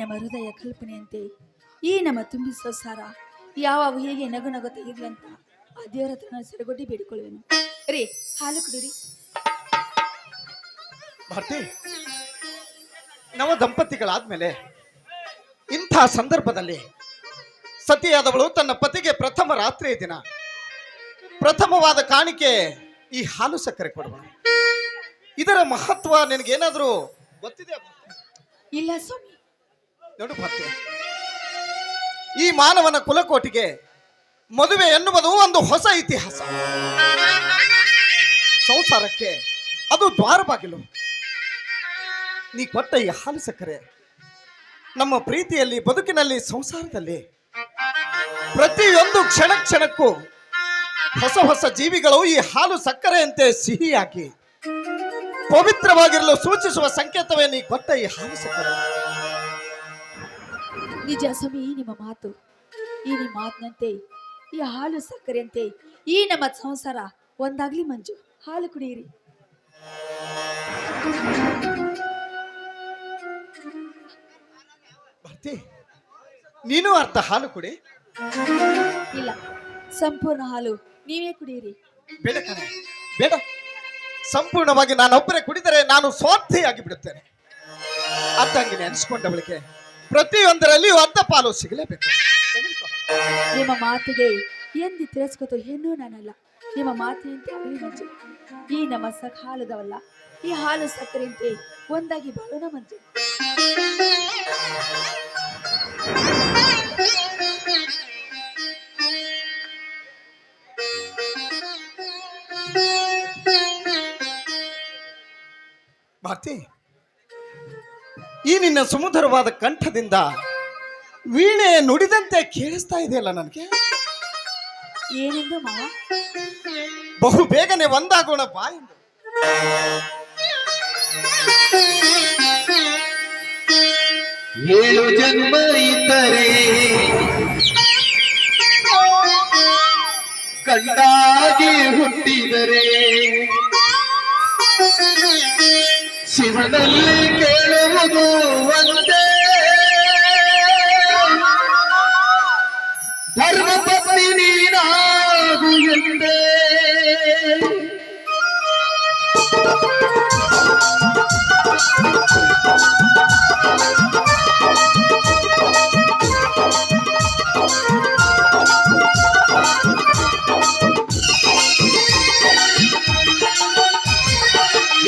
ನಮ್ಮ ಹೃದಯ ಕಲ್ಪನೆಯಂತೆ ಈ ನಮ್ಮ ತುಂಬಿ ಸಂಸಾರ ಯಾವಾಗ ಹೇಗೆ ನಗು ನಗುತ್ತಾ ಇರ್ಲಿ ಅಂತ ಆ ದೇವರ ಹತ್ರ ನಾನು ಸರಗೊಡ್ಡಿ ಬೇಡಿಕೊಳ್ಳುವೆನು. ರೀ, ಹಾಲು ಕುಡಿರಿ. ಭಾರತಿ, ನವ ದಂಪತಿಗಳಾದ್ಮೇಲೆ ಇಂಥ ಸಂದರ್ಭದಲ್ಲಿ ಸತಿಯಾದವಳು ತನ್ನ ಪತಿಗೆ ಪ್ರಥಮ ರಾತ್ರಿಯ ದಿನ ಪ್ರಥಮವಾದ ಕಾಣಿಕೆ ಈ ಹಾಲು ಸಕ್ಕರೆ ಕೊಡುವ. ಇದರ ಮಹತ್ವ ನಿನಗೇನಾದ್ರೂ ಗೊತ್ತಿದೆ? ಇಲ್ಲ ಸ್ವಾಮಿ. ನೋಡು ಭಾರತಿ, ಈ ಮಾನವನ ಕುಲಕೋಟಿಗೆ ಮದುವೆ ಎನ್ನುವುದು ಒಂದು ಹೊಸ ಇತಿಹಾಸ. ಸಂಸಾರಕ್ಕೆ ಅದು ದ್ವಾರ ಬಾಗಿಲು. ನೀ ಕೊಟ್ಟ ಈ ಹಾಲು ಸಕ್ಕರೆ ನಮ್ಮ ಪ್ರೀತಿಯಲ್ಲಿ, ಬದುಕಿನಲ್ಲಿ, ಸಂಸಾರದಲ್ಲಿ ಪ್ರತಿಯೊಂದು ಕ್ಷಣ ಕ್ಷಣಕ್ಕೂ ಹೊಸ ಹೊಸ ಜೀವಿಗಳು ಈ ಹಾಲು ಸಕ್ಕರೆಯಂತೆ ಸಿಹಿಯಾಗಿ ಪವಿತ್ರವಾಗಿರಲು ಸೂಚಿಸುವ ಸಂಕೇತವೇ ನೀ ಕೊಟ್ಟ ಈ ಹಾಲು ಸಕ್ಕರೆ. ನಿಜ ಸ್ವಾಮಿ, ನಿಮ್ಮ ಮಾತು, ಈ ನಿಮ್ಮ ಮಾತಿನಂತೆ ಈ ಹಾಲು ಸಕ್ಕರೆಯಂತೆ ಈ ನಮ್ಮ ಸಂಸಾರ ಒಂದಾಗ್ಲಿ. ಮಂಜು, ಹಾಲು ಕುಡಿಯಿರಿ. ಭಾರತಿ, ನೀನು ಅರ್ಧ ಹಾಲು ಕುಡಿ. ಇಲ್ಲ, ಸಂಪೂರ್ಣ ಹಾಲು ನೀವೇ ಕುಡಿಯಿರಿ. ಬೇಡ ಕಣೆ, ಬೇಡ. ಸಂಪೂರ್ಣವಾಗಿ ನಾನೊಬ್ಬರೇ ಕುಡಿದರೆ ನಾನು ಸ್ವಾರ್ಥಿಯಾಗಿ ಬಿಡುತ್ತೇನೆ. ಅರ್ಥಂಗಿನಿ ಅನಿಸ್ಕೊಂಡವಳಿಗೆ ಪ್ರತಿಯೊಂದರಲ್ಲಿಯೂ ಅರ್ಧ ಪಾಲು ಸಿಗಲೇಬೇಕು. ನಿಮ್ಮ ಮಾತಿಗೆ ಎಂದು ತಿರಸ್ಕೃತ ಹೆಣ್ಣು ನಾನಲ್ಲ. ನಿಮ್ಮ ಮಾತಿನಂತೆ ಆಗಲಿ ಮಂಜು. ಈ ನಮ್ಮ ಹಾಲದವಲ್ಲ, ಈ ಹಾಲು ಸಕ್ಕರೆಯಂತೆ ಒಂದಾಗಿ ಬಾಳೋಣ ಮಂಜು. ಭಾರತಿ, ಈ ನಿನ್ನ ಸುಮಧುರವಾದ ಕಂಠದಿಂದ ವೀಣೆ ನುಡಿದಂತೆ ಕೇಳಿಸ್ತಾ ಇದೆಯಲ್ಲ ನನಗೆ. ಏನೆಂದು ಮಾವ? ಬಹು ಬೇಗನೆ ಒಂದಾಗೋಣ ಬಾ ಎಂದು. ಏಳು ಜನ್ಮ ಇದ್ದರೆ ಗಂಡಾಗಿ ಹುಟ್ಟಿದರೆ ಶಿವನಲ್ಲಿ ಕೇಳುವುದು ಒಂದೇ, ಧರ್ಮ ಪತ್ನಿ ನೀನಾಗು ಎಂದೇ.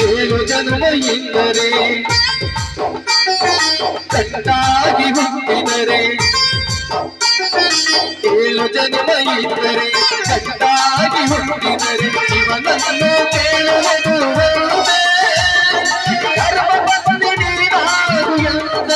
ಏಳು ಜನ್ಮ ಇದ್ದರೆ ಗಂಡಾಗಿ ಹುಟ್ಟಿದರೆ, ಏಳು ಜನ್ಮ ಇದ್ದರೆ ಗಂಡಾಗಿ ಹುಟ್ಟಿದರೆ ಶಿವನನ್ನು ಕೇಳುವುದು ಒಂದೇ, ಧರ್ಮ ಪತ್ನಿ ನೀನಾಗು ಎಂದೇ.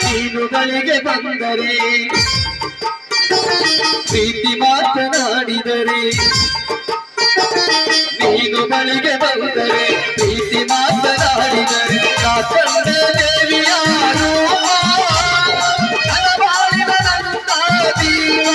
ನೀನುಗಳಿಗೆ ಬಂದರೆ ಪ್ರೀತಿ ಮಾತನಾಡಿದರೆ, ನೀನು ಬಳಿಗೆ ಬಂದರೆ ಪ್ರೀತಿ ಮಾತನಾಡಿದರೆ ಕಾಕಂಡ ದೇವಿಯಾರು ನನ್ನ ಬಾಳಿನ ನನ್ನ ಜೀವ.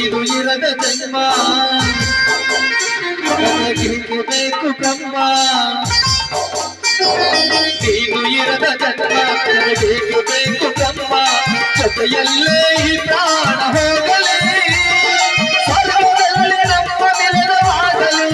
ನೀನು ಇರದ ಜನ್ಮ ನನಗೇಕೆ ಬೇಕು ಬ್ರಹ್ಮ ನೀನು ಇರದ ಜನ್ಮ ನನಗೇಕೆ ಬೇಕು ಬ್ರಹ್ಮ ಜೊತೆಯಲ್ಲೇ ಈ ಪ್ರಾಣ ಹೋಗಲಿ ಸ್ವರ್ಗದಲ್ಲಿ ನಮ್ಮ ಮಿಲನವಾಗಲಿ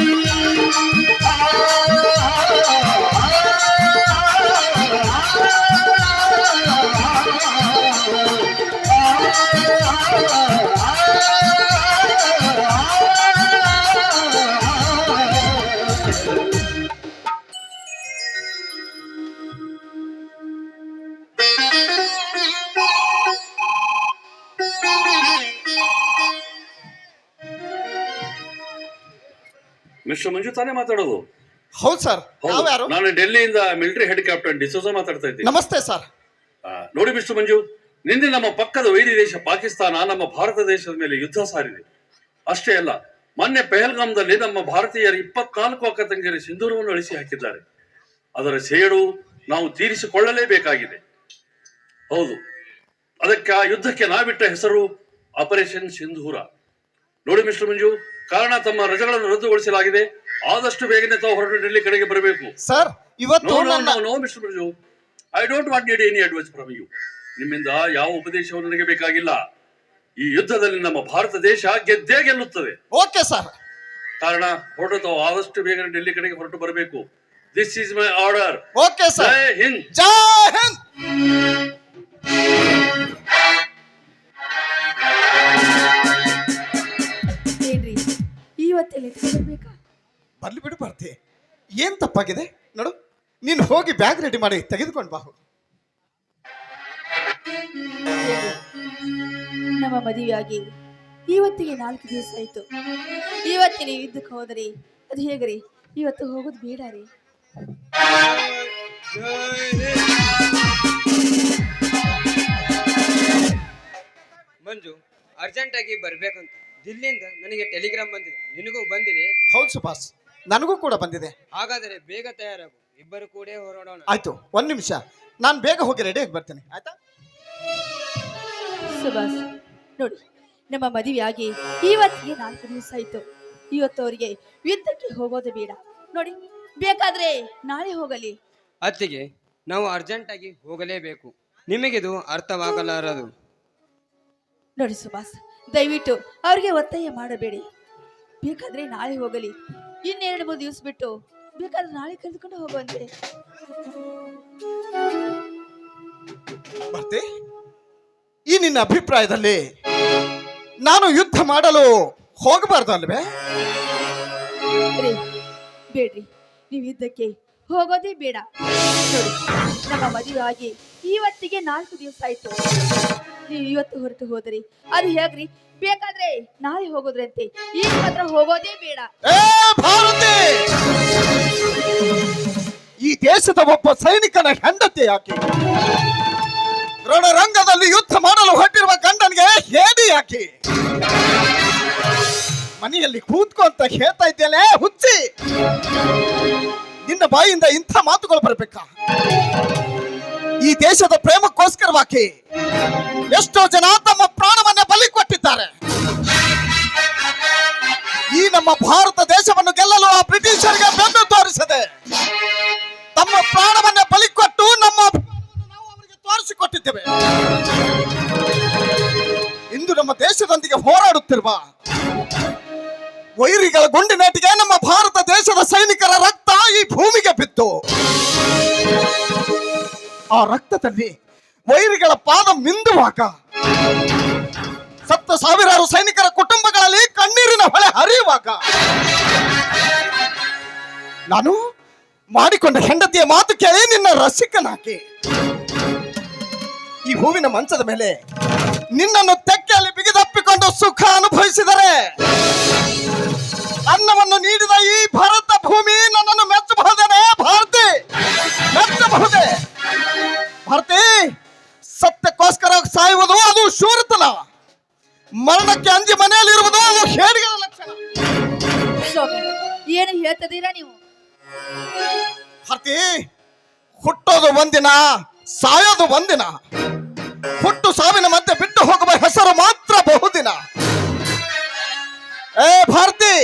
ಮಿಸ್ಟರ್ ಮಂಜು ತಾನೇ ಮಾತಾಡೋದು? ಹೌದು ಸರ್. ಹೌದು. ನಾವು ಯಾರು? ನಾನು ಡೆಲ್ಲಿಯಿಂದ ಮಿಲಿಟರಿ ಹೆಡ್ ಕ್ಯಾಪ್ಟನ್ ಡಿಸೋಜಾ ಮಾತಾಡ್ತಾ ಇದ್ದೀನಿ. ನಮಸ್ತೆ ಸರ್. ನೋಡಿ ಮಿಸ್ಟರ್ ಮಂಜು, ನಿನ್ನೆ ನಮ್ಮ ಪಕ್ಕದ ವೈರಿ ದೇಶ ಪಾಕಿಸ್ತಾನ ನಮ್ಮ ಭಾರತ ದೇಶದ ಮೇಲೆ ಯುದ್ಧ ಸಾರಿದೆ. ಅಷ್ಟೇ ಅಲ್ಲ, ಮೊನ್ನೆ ಪೆಹಲ್ಗಾಮ್ದಲ್ಲಿ ನಮ್ಮ ಭಾರತೀಯರು 24 ಅಕ್ಕ ತಂಗಿಯರ ಸಿಂಧೂರವನ್ನು ಅಳಿಸಿ ಹಾಕಿದ್ದಾರೆ. ಅದರ ಸೇಡು ನಾವು ತೀರಿಸಿಕೊಳ್ಳಲೇಬೇಕಾಗಿದೆ. ಹೌದು, ಅದಕ್ಕೆ ಆ ಯುದ್ಧಕ್ಕೆ ನಾವಿಟ್ಟ ಹೆಸರು ಆಪರೇಷನ್ ಸಿಂಧೂರ. ನೋಡಿ ಮಿಸ್ಟರ್ ಮಂಜು, ಕಾರಣ ತಮ್ಮ ರಜೆಗಳನ್ನು ರದ್ದುಗೊಳಿಸಲಾಗಿದೆ. ಆದಷ್ಟು ಬೇಗನೆ ತಾವು ಹೊರಟು ಡೆಲ್ಲಿ ಕಡೆಗೆ ಬರಬೇಕು. ಸರ್ ಇವತ್ತು no mister Manju, I don't want need any advice from you. ನಿಮ್ಮಿಂದ ಯಾವ ಉಪದೇಶವೂ ನನಗೆ ಬೇಕಾಗಿಲ್ಲ. ಈ ಯುದ್ಧದಲ್ಲಿ ನಮ್ಮ ಭಾರತ ದೇಶ ಗೆದ್ದೇ ಗೆಲ್ಲುತ್ತದೆ. Okay sir. ಕಾರಣ ಹೊರಟು ತಾವು ಆದಷ್ಟು ಬೇಗನೆ ಡೆಲ್ಲಿ ಕಡೆಗೆ ಹೊರಟು ಬರಬೇಕು. This is my order. Okay sir. Jai Hind. Jai Hind. ಏನ್ರಿ ಇವತ್ತೆಲ್ಲ ಬರ್ಬೇಕಾ? ಬರ್ಲಿ ಬಿಡು ಬರ್ತಿ. ಏನ್ ತಪ್ಪಾಗಿದೆ ನೋಡು. ನೀನು ಹೋಗಿ ಬ್ಯಾಗ್ ರೆಡಿ ಮಾಡಿ ತೆಗೆದುಕೊಂಡು ಬಾ. ನಮ್ಮ ಮದುವೆಯಾಗಿ ಇವತ್ತಿಗೆ 4 ದಿವಸ ಆಯ್ತು. ಇವತ್ತಿನ ಯುದ್ಧಕ್ಕೆ ಹೋದರೆ ಅದು ಹೇಗ್ರಿ? ಇವತ್ತು ಹೋಗೋದು ಬೇಡ ರೀ. ಮಂಜು, ಅರ್ಜೆಂಟ್ ಆಗಿ ಬರ್ಬೇಕಂತ ದಿಲ್ಲಿಂದ ನನಗೆ ಟೆಲಿಗ್ರಾಮ್ ಬಂದಿದೆ. ನಿನಗೂ ಬಂದಿದೆ? ಹೌದು ಸುಭಾಷ್, ನನಗೂ ಕೂಡ ಬಂದಿದೆ. ಹಾಗಾದರೆ ಬೇಗ ತಯಾರಾಗು, ಇಬ್ಬರು ಕೂಡ ಹೊರಡೋಣ. ಆಯ್ತು, 1 ನಿಮಿಷ, ನಾನು ಬೇಗ ಹೋಗಿ ರೆಡಿ ಆಗಿ ಬರ್ತೇನೆ. ಆಯ್ತಾ? ಸುಭಾಷ್ ನೋಡಿ, ನಮ್ಮ ಮದುವೆಯಾಗಿ ಇವತ್ತಿಗೆ 4 ದಿವಸ ಆಯ್ತು. ಇವತ್ತು ಅವರಿಗೆ ಯುದ್ಧಕ್ಕೆ ಹೋಗೋದು ಬೇಡ. ನೋಡಿ, ಬೇಕಾದ್ರೆ ನಾಳೆ ಹೋಗಲಿ. ಅತ್ತಿಗೆ, ನಾವು ಅರ್ಜೆಂಟ್ ಆಗಿ ಹೋಗಲೇಬೇಕು. ನಿಮಗಿದು ಅರ್ಥವಾಗಲಾರದು. ನೋಡಿ ಸುಭಾಷ್, ದಯವಿಟ್ಟು ಅವ್ರಿಗೆ ಒತ್ತಾಯ ಮಾಡಬೇಡಿ. ಬೇಕಾದ್ರೆ ನಾಳೆ ಹೋಗಲಿ. 2-3 ದಿವಸ ಬಿಟ್ಟು ಬೇಕಾದ್ರೆ ನಾಳೆ ಕರೆದುಕೊಂಡು ಹೋಗುವಂತೆ. ಬರ್ತೆ, ಈ ನಿನ್ನ ಅಭಿಪ್ರಾಯದಲ್ಲಿ ನಾನು ಯುದ್ಧ ಮಾಡಲು ಹೋಗಬಾರ್ದು ಅಲ್ವೇ? ಬೇಡ್ರಿ, ನೀವು ಯುದ್ಧಕ್ಕೆ ಹೋಗೋದೇ ಬೇಡ. ನೋಡಿ, ನಮ್ಮ ಮದುವೆ ಆಗಿ ಇವತ್ತಿಗೆ 4 ದಿವಸ ಆಯ್ತು. ನೀವು ಇವತ್ತು ಹೊರತು ಹೋದ್ರಿ ಅದು ಹೇಗ್ರಿ? ಬೇಕಾದ್ರೆ ನಾಳೆ ಹೋಗೋದ್ರಂತೆ. ಈಗ ಮಾತ್ರ ಹೋಗೋದೇ ಬೇಡ. ಭಾರತಿ, ಈ ದೇಶದ ಒಬ್ಬ ಸೈನಿಕನ ಹೆಂಡತಿ ಯಾಕೆ? ರಣರಂಗದಲ್ಲಿ ಯುದ್ಧ ಮಾಡಲು ಹೊರಟಿರುವ ಗಂಡನಿಗೆ ಹೇಡಿ ಯಾಕೆ? ಮನೆಯಲ್ಲಿ ಕೂತ್ಕೊ ಅಂತ ಹೇಳ್ತಾ ಇದ್ದೇನೆ ಹುಚ್ಚಿ. ನಿನ್ನ ಬಾಯಿಂದ ಇಂಥ ಮಾತುಗಳು ಬರ್ಬೇಕಾ? ಈ ದೇಶದ ಪ್ರೇಮಕ್ಕೋಸ್ಕರವಾಗಿ ಎಷ್ಟೋ ಜನ ತಮ್ಮ ಪ್ರಾಣವನ್ನ ಬಲಿ ಕೊಟ್ಟಿದ್ದಾರೆ. ಈ ನಮ್ಮ ಭಾರತ ದೇಶವನ್ನು ಗೆಲ್ಲಲು ಆ ಬ್ರಿಟಿಷರಿಗೆ ಬೆನ್ನು ತೋರಿಸದೆ ತಮ್ಮ ಪ್ರಾಣವನ್ನ ಬಲಿ ಕೊಟ್ಟು ನಮ್ಮ ನಾವು ಅವರಿಗೆ ತೋರಿಸಿಕೊಟ್ಟಿದ್ದೇವೆ. ಇಂದು ನಮ್ಮ ದೇಶದೊಂದಿಗೆ ಹೋರಾಡುತ್ತಿರುವ ವೈರಿಗಳ ಗುಂಡಿನೇಟಿಗೆ ನಮ್ಮ ಭಾರತ ದೇಶದ ಸೈನಿಕರ ರಕ್ತ ಈ ಭೂಮಿಗೆ ಬಿತ್ತು. ಆ ರಕ್ತದಲ್ಲಿ ವೈರಿಗಳ ಪಾದ ಮಿಂದುವಾಗ ಸತ್ತ ಸಾವಿರಾರು ಸೈನಿಕರ ಕುಟುಂಬಗಳಲ್ಲಿ ಕಣ್ಣೀರಿನ ಹೊಳೆ ಹರಿಯುವಾಗ ನಾನು ಮಾಡಿಕೊಂಡ ಹೆಂಡತಿಯ ಮಾತು ಕೇಳಿ ನಿನ್ನ ರಸಿಕನಾಕಿ ಈ ಹೂವಿನ ಮಂಚದ ಮೇಲೆ ನಿನ್ನನ್ನು ತೆಕ್ಕೆಯಲ್ಲಿ ಬಿಗಿದಪ್ಪಿಕೊಂಡು ಸುಖ ಅನುಭವಿಸಿದರೆ ಅನ್ನವನ್ನು ನೀಡಿದ ಈ ಭಾರತ ಭೂಮಿ ನನ್ನನ್ನು ಮೆಚ್ಚಬಹುದೇನೆ? ಭಾರತಿ, ಮೆಚ್ಚಬಹುದೇ? ಭಾರತಿ, ಸತ್ಯಕ್ಕೋಸ್ಕರ ಸಾಯುವುದು ಅದು ಶೂರತನ. ಮರಣಕ್ಕೆ ಅಂಜಿ ಮನೆಯಲ್ಲಿರುವುದು ಅದು ಹೇಡಿಗಳ ಲಕ್ಷಣ. ಏನು ಹೇಳ್ತದೀರಾ ನೀವು? ಭಾರತಿ, ಹುಟ್ಟೋದು ಒಂದಿನ, ಸಾಯೋದು ಒಂದಿನ. ಹುಟ್ಟು ಸಾವಿನ ಮಧ್ಯೆ ಬಿಟ್ಟು ಹೋಗುವ ಹೆಸರು ಮಾತ್ರ ಬಹುದಿನ. ಏ ಭಾರತಿ,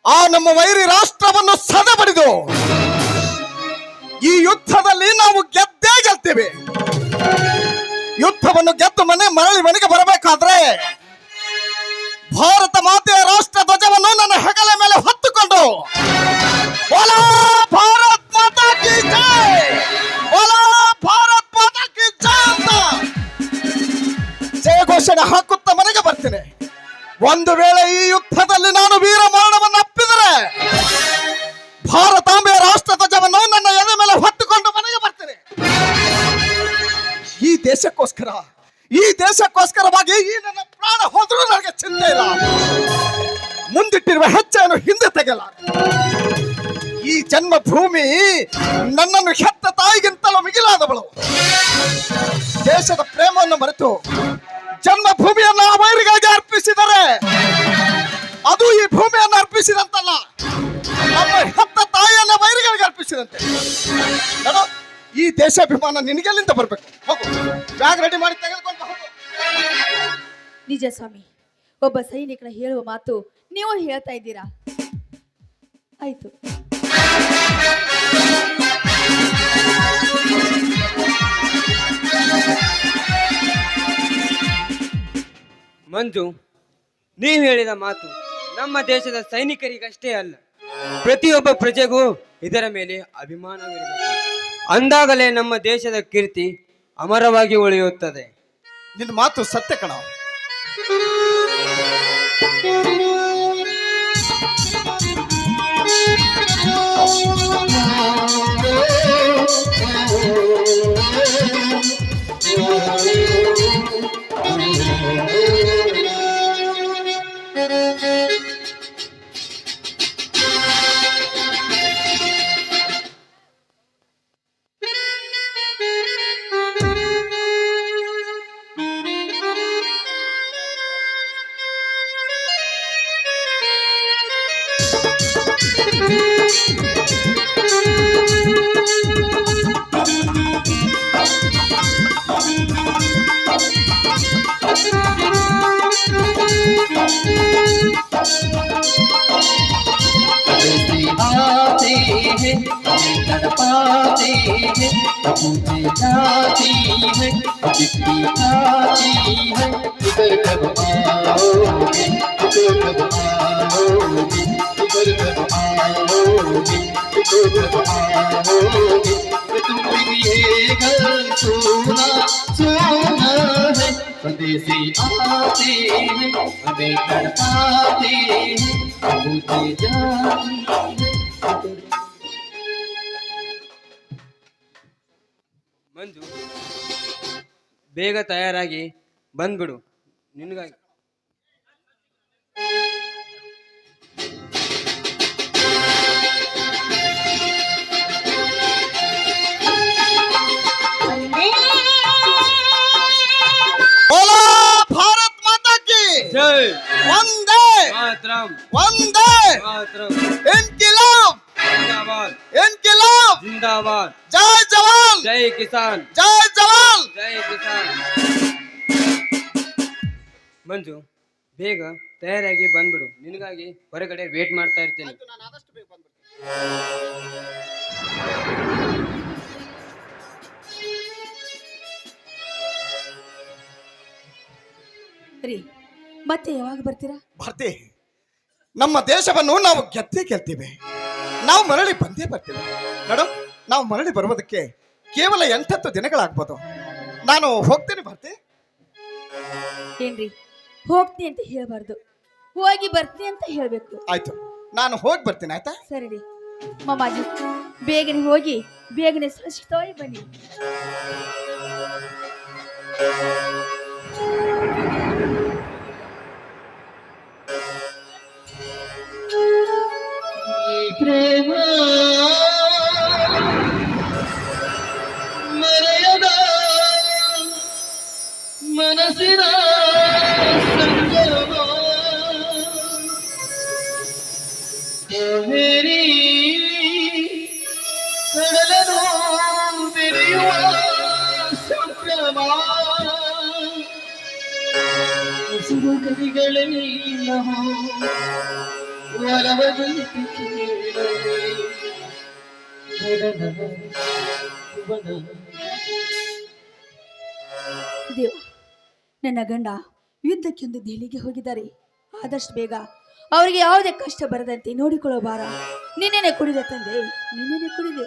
ಆ ನಮ್ಮ ವೈರಿ ರಾಷ್ಟ್ರವನ್ನು ಸದೆಬಡಿದು ಈ ಯುದ್ಧದಲ್ಲಿ ನಾವು ಗೆದ್ದೇ ಗೆಲ್ತೀವಿ. ಯುದ್ಧವನ್ನು ಗೆದ್ದು ಮರಳಿ ಮನೆಗೆ ಬರಬೇಕಾದ್ರೆ ಭಾರತ ಮಾತೆಯ ರಾಷ್ಟ್ರ ಧ್ವಜವನ್ನು ನನ್ನ ಹೆಗಲ ಮೇಲೆ ಹೊತ್ತುಕೊಂಡು ಬೋಲೋ ಭಾರತ್ ಮಾತಾ ಕಿ ಜೈ, ಬೋಲೋ ಭಾರತ್ ಮಾತಾ ಕಿ ಜೈ ಅಂತ ಜಯ ಘೋಷಣೆ ಹಾಕುತ್ತಾ ಮನೆಗೆ ಬರ್ತೇನೆ. ಒಂದು ವೇಳೆ ಈ ಯುದ್ಧದಲ್ಲಿ ನಾನು ವೀರ ಮರಣವನ್ನು ಅಪ್ಪಿದರೆ ಭಾರತಾಂಬೆಯ ರಾಷ್ಟ್ರ ಧ್ವಜವನ್ನು ನನ್ನ ಎದೆ ಮೇಲೆ ಹೊತ್ತುಕೊಂಡು ಮನೆಗೆ ಬರ್ತೇನೆ. ಈ ದೇಶಕ್ಕೋಸ್ಕರವಾಗಿ ಈ ನನ್ನ ಪ್ರಾಣ ಹೋದರೂ ನನಗೆ ಚಿಂತೆ ಇಲ್ಲ. ಮುಂದಿಟ್ಟಿರುವ ಹೆಜ್ಜೆಯನ್ನು ಹಿಂದೆ ತೆಗೆಯಲ್ಲ. ಈ ಜನ್ಮಭೂಮಿ ನನ್ನನ್ನು ಹೆತ್ತ ತಾಯಿಗಿಂತಲೂ ಮಿಗಿಲಾದವಳು. ದೇಶದ ಪ್ರೇಮವನ್ನು ಮರೆತು ಜನ್ಮಭೂಮಿಯನ್ನು ಆ ವೈರಿಗಾಗಿ ಅರ್ಪಿಸಿದರೆ ಅದು ಈ ಭೂಮಿಯನ್ನು ಅರ್ಪಿಸಿದಂತಲ್ಲ, ನಮ್ಮ ಹೆತ್ತ ತಾಯಿಯನ್ನ ವೈರಿಗಳಿಗೆ ಅರ್ಪಿಸಿದಂತೆ. ನೋಡು, ಈ ದೇಶಾಭಿಮಾನ ನಿನಗೆಲ್ಲಿಂದ ಬರ್ಬೇಕು? ಹೋಗು, ಬ್ಯಾಗ್ ರೆಡಿ ಮಾಡಿ ತೆಗೆದುಕೊಂಡು ಹೋಗು. ನಿಜ ಸ್ವಾಮಿ, ಒಬ್ಬ ಸೈನಿಕನ ಹೇಳುವ ಮಾತು ನೀವು ಹೇಳ್ತಾ ಇದ್ದೀರಾ. ಆಯ್ತು. ಮಂಜು, ನೀವು ಹೇಳಿದ ಮಾತು ನಮ್ಮ ದೇಶದ ಸೈನಿಕರಿಗಷ್ಟೇ ಅಲ್ಲ, ಪ್ರತಿಯೊಬ್ಬ ಪ್ರಜೆಗೂ ಇದರ ಮೇಲೆ ಅಭಿಮಾನವಿರಬೇಕು. ಅಂದಾಗಲೇ ನಮ್ಮ ದೇಶದ ಕೀರ್ತಿ ಅಮರವಾಗಿ ಉಳಿಯುತ್ತದೆ. ನಿನ್ನ ಮಾತು ಸತ್ಯ ಕಣ. आते हैं तड़पाते हैं, पूछे जाती है, बिजली आती है, इधर कब आओगे, इधर कब आओगे, इधर कब आओगे, इधर कब आओगे, तुम ये घर सोना सोना है, परदेसी आते हैं, हमें तड़पाते हैं, पूछे जाती है. ಮಂಜು, ಬೇಗ ತಯಾರಾಗಿ ಬಂದ್ಬಿಡು. ನಿನಗಾಗಿ ಬೋಲೋ ಭಾರತ್ ಮಾತಾ ಕಿ ಜೈ. ವಂದೇ ಮಾತರಂ, ವಂದೇ ಮಾತರಂ. ಇನ್ಕಿಲಾಬ್ ಜಿಂದಾಬಾದ್, ಇನ್ಕಿಲಾಬ್, ಜಿಂದಾಬಾದ್. ಜೈ ಜವಾನ್, ಜೈ ಕಿಸಾನ್, ಜೈ ಜವಾನ್. ಜೈ ಕಿಸಾನ್. ಮಂಜು, ಬೇಗ ತಯಾರಾಗಿ ಬಂದ್ಬಿಡು. ನಿನಗಾಗಿ ಹೊರಗಡೆ ವೇಟ್ ಮಾಡ್ತಾ ಇರ್ತೇನೆ. ರೀ, ಮತ್ತೆ ಯಾವಾಗ ಬರ್ತೀರಾ? ಭಾರತಿ, ನಮ್ಮ ದೇಶವನ್ನು ನಾವು ಗೆದ್ದೇ ಗೆಲ್ತೀವಿ. ನಾವು ಮರಳಿ ಬಂದೇ ಬರ್ತೀವಿ. ನೋಡು, ನಾವು ಮರಳಿ ಬರುವುದಕ್ಕೆ ಕೇವಲ 8 ದಿನಗಳಾಗ್ಬೋದು. ನಾನು ಹೋಗ್ತೇನೆ ಭಾರತಿ. ಏನ್ರಿ, ಹೋಗ್ತೀನಿ ಅಂತ ಹೇಳ್ಬಾರ್ದು, ಹೋಗಿ ಬರ್ತೀನಿ ಅಂತ ಹೇಳ್ಬೇಕು. ಆಯ್ತು, ನಾನು ಹೋಗಿ ಬರ್ತೀನಿ. ಆಯ್ತಾ? ಸರಿ ರೀ ಮಾಮಾಜಿ, ಬೇಗನೆ ಹೋಗಿ ಬೇಗನೆ ಸುರಕ್ಷಿತವಾಗಿ ಬನ್ನಿ. ಪ್ರೇಮ ಮರೆಯದ ಮನಸ್ಸಿನ ಸಂಗಮ, ಮೇರಿ ಕಡಲನು ಬೆರೆಯುವ ಸಂಭ್ರಮ, ಸುಡುಗ ಕೈಗಳೆಲ್ಲವೋ ಒಲವದಂತೆ ಕೇಳದೆ ಬಡದ ಬಡ ದೇವ, ನನ್ನ ಗಂಡ ಯುದ್ಧಕ್ಕೆಂದು ದೆಹಲಿಗೆ ಹೋಗಿದ್ದಾರೆ. ಆದಷ್ಟು ಬೇಗ ಅವರಿಗೆ ಯಾವುದೇ ಕಷ್ಟ ಬರದಂತೆ ನೋಡಿಕೊಳ್ಳಬಾರ. ನಿನ್ನೆನೆ ಕುಡಿದೆ ತಂದೆ, ನಿನ್ನೆನೆ ಕುಡಿದೆ.